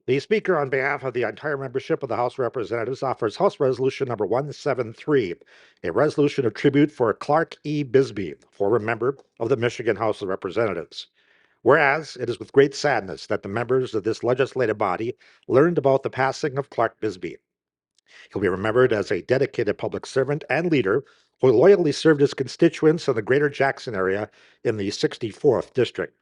The Speaker, on behalf of the entire membership of the House of Representatives, offers House Resolution number 173, a resolution of tribute for Clark E. Bisbee, former member of the Michigan House of Representatives. Whereas it is with great sadness that the members of this legislative body learned about the passing of Clark Bisbee. He'll be remembered as a dedicated public servant and leader who loyally served his constituents in the greater Jackson area in the 64th District.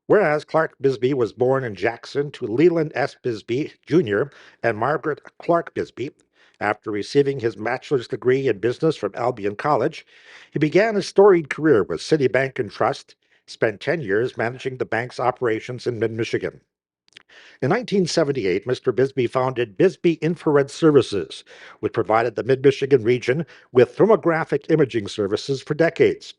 Whereas Clark Bisbee was born in Jackson to Leland S. Bisbee, Jr. and Margaret Clark Bisbee. After receiving his bachelor's degree in business from Albion College, he began a storied career with Citibank and Trust, spent 10 years managing the bank's operations in mid-Michigan. In 1978, Mr. Bisbee founded Bisbee Infrared Services, which provided the mid-Michigan region with thermographic imaging services for decades.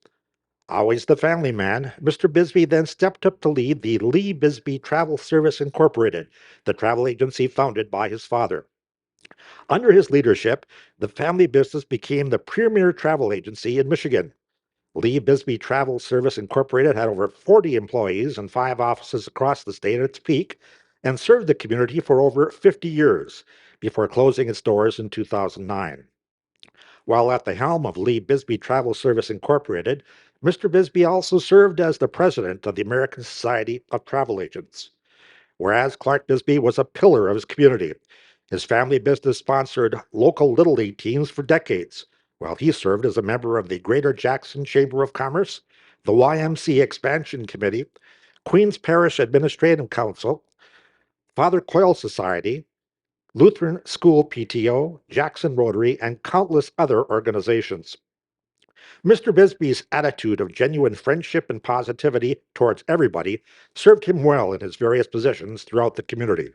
Always the family man, Mr. Bisbee then stepped up to lead the Lee Bisbee Travel Service Incorporated, the travel agency founded by his father. Under his leadership, the family business became the premier travel agency in Michigan. Lee Bisbee Travel Service Incorporated had over 40 employees and 5 offices across the state at its peak and served the community for over 50 years before closing its doors in 2009. While at the helm of Lee Bisbee Travel Service Incorporated, Mr. Bisbee also served as the president of the American Society of Travel Agents. Whereas Clark Bisbee was a pillar of his community, his family business sponsored local Little League teams for decades, while he served as a member of the Greater Jackson Chamber of Commerce, the YMCA Expansion Committee, Queens Parish Administrative Council, Father Coyle Society, Lutheran School PTO, Jackson Rotary, and countless other organizations. Mr. Bisbee's attitude of genuine friendship and positivity towards everybody served him well in his various positions throughout the community.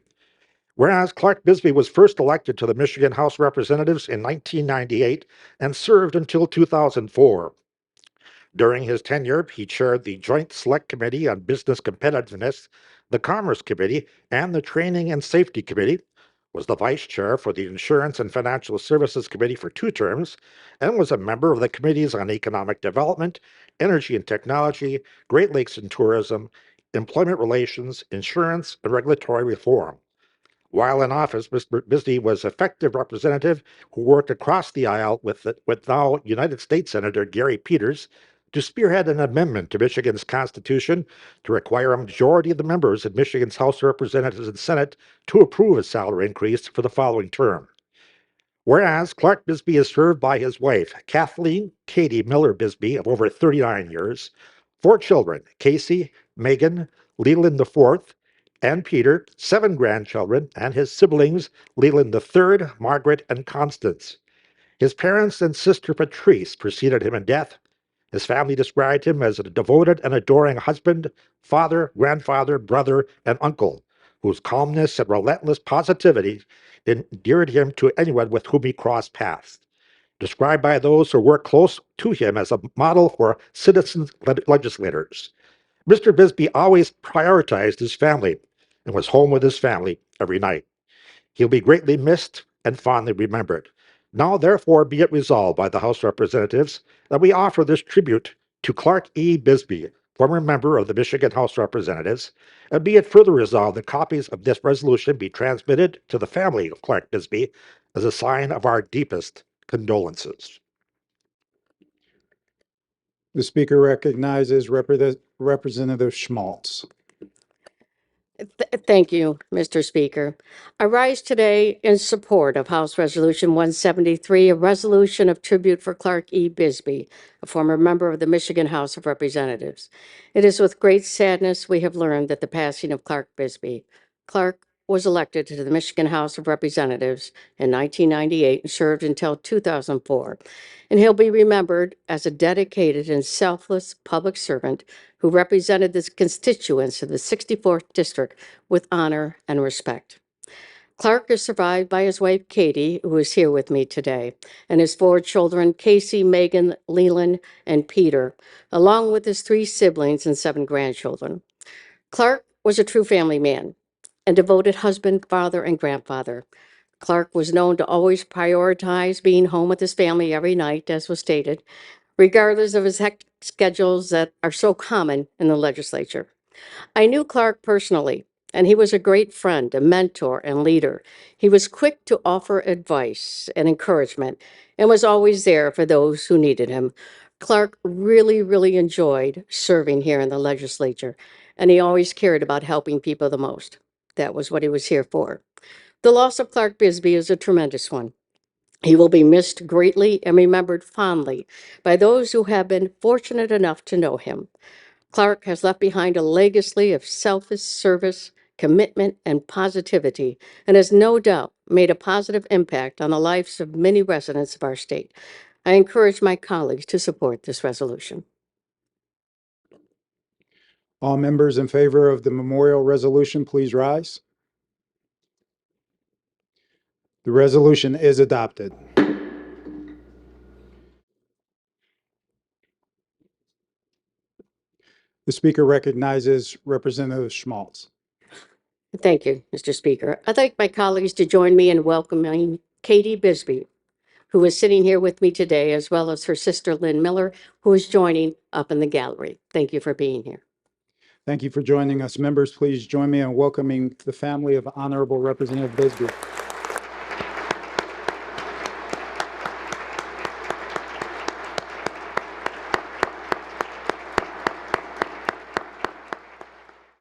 Whereas Clark Bisbee was first elected to the Michigan House of Representatives in 1998 and served until 2004. During his tenure, he chaired the Joint Select Committee on Business Competitiveness, the Commerce Committee, and the Training and Safety Committee, was the vice chair for the Insurance and Financial Services Committee for 2 terms, and was a member of the committees on Economic Development, Energy and Technology, Great Lakes and Tourism, Employment Relations, Insurance, and Regulatory Reform. While in office, Mr. Bisbee was effective representative who worked across the aisle with now United States Senator Gary Peters to spearhead an amendment to Michigan's Constitution to require a majority of the members in Michigan's House of Representatives and Senate to approve a salary increase for the following term. Whereas Clark Bisbee is served by his wife, Kathleen Katie Miller Bisbee, of over 39 years, 4 children, Casey, Megan, Leland IV, and Peter, 7 grandchildren, and his siblings, Leland III, Margaret, and Constance. His parents and sister Patrice preceded him in death. His family described him as a devoted and adoring husband, father, grandfather, brother, and uncle, whose calmness and relentless positivity endeared him to anyone with whom he crossed paths. Described by those who worked close to him as a model for citizen legislators. Mr. Bisbee always prioritized his family and was home with his family every night. He'll be greatly missed and fondly remembered. Now, therefore, be it resolved by the House of Representatives that we offer this tribute to Clark E. Bisbee, former member of the Michigan House of Representatives, and be it further resolved that copies of this resolution be transmitted to the family of Clark Bisbee as a sign of our deepest condolences. The Speaker recognizes Representative Schmaltz. Thank you, Mr. Speaker. I rise today in support of House Resolution 173, a resolution of tribute for Clark E. Bisbee, a former member of the Michigan House of Representatives. It is with great sadness we have learned that the passing of Clark Bisbee. Clark was elected to the Michigan House of Representatives in 1998 and served until 2004. And he'll be remembered as a dedicated and selfless public servant who represented the constituents of the 64th District with honor and respect. Clark is survived by his wife, Katie, who is here with me today, and his 4 children, Casey, Megan, Leland, and Peter, along with his 3 siblings and 7 grandchildren. Clark was a true family man and devoted husband, father, and grandfather. Clark was known to always prioritize being home with his family every night, as was stated, regardless of his hectic schedules that are so common in the legislature. I knew Clark personally and he was a great friend, a mentor, and leader. He was quick to offer advice and encouragement and was always there for those who needed him. Clark really enjoyed serving here in the legislature, and he always cared about helping people the most. That was what he was here for. The loss of Clark Bisbee is a tremendous one. He will be missed greatly and remembered fondly by those who have been fortunate enough to know him. Clark has left behind a legacy of selfless service, commitment, and positivity, and has no doubt made a positive impact on the lives of many residents of our state. I encourage my colleagues to support this resolution. All members in favor of the memorial resolution, please rise. The resolution is adopted. The speaker recognizes Representative Schmaltz. Thank you, Mr. Speaker. I'd like my colleagues to join me in welcoming Katie Bisbee, who is sitting here with me today, as well as her sister Lynn Miller, who is joining up in the gallery. Thank you for being here. Thank you for joining us. Members, please join me in welcoming the family of Honorable Representative Bisbee.